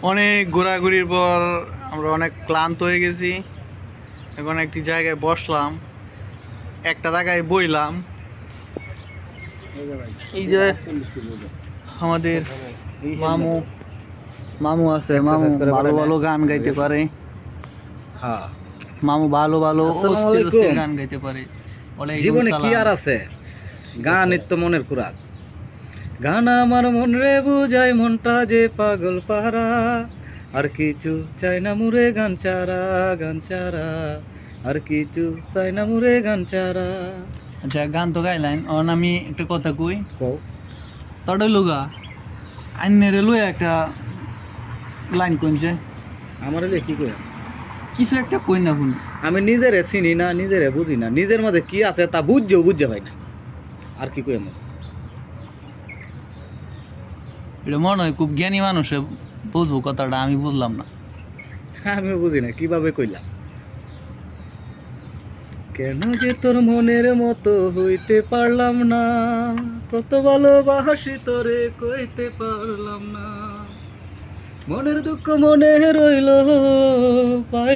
অনেক ঘোরাঘুরির পর আমরা অনেক ক্লান্ত হয়ে গেছি। এখন একটি জায়গায় বসলাম, একটা জায়গায় বইলাম। এই যে আমাদের মামু মামু আছে, মামু ভালো ভালো গান গাইতে পারে। হ্যাঁ, মামু ভালো ভালো আসসালামু অস্থির অস্থির আলাইকুম। গান গাইতে পারে। জীবনে কি আর আছে, গান নিত্য মনের খোরাক। গান আমার মন রে বুঝায়, মনটা যে পাগল পারা। আর কিছু চাই না মুরে গান চারা, গান চারা। আর কিছু চাই না মুরে গান চারা। আচ্ছা, গান তো গাইলেন, এখন আমি একটা কথা কই। কও। তড়ে লুগা আইনের লুয়ে একটা লাইন কইছে, আমার হলে কি কই, কিছু একটা কই না শুনি। আমি নিজেরে চিনি না, নিজেরে বুঝি না, নিজের মধ্যে কি আছে তা বুঝতে পাই না। আর কি কই আমার, এটা মনে হয় খুব জ্ঞানী মানুষে বুঝবো কথাটা, আমি বুঝলাম না। আমিও বুঝি না কিভাবে কইলাম। কেন যে তোর মনের মতো হইতে পারলাম না, কত ভালোবাসি তোরে কইতে পারলাম না। মনের দুঃখ মনে রইল, পাই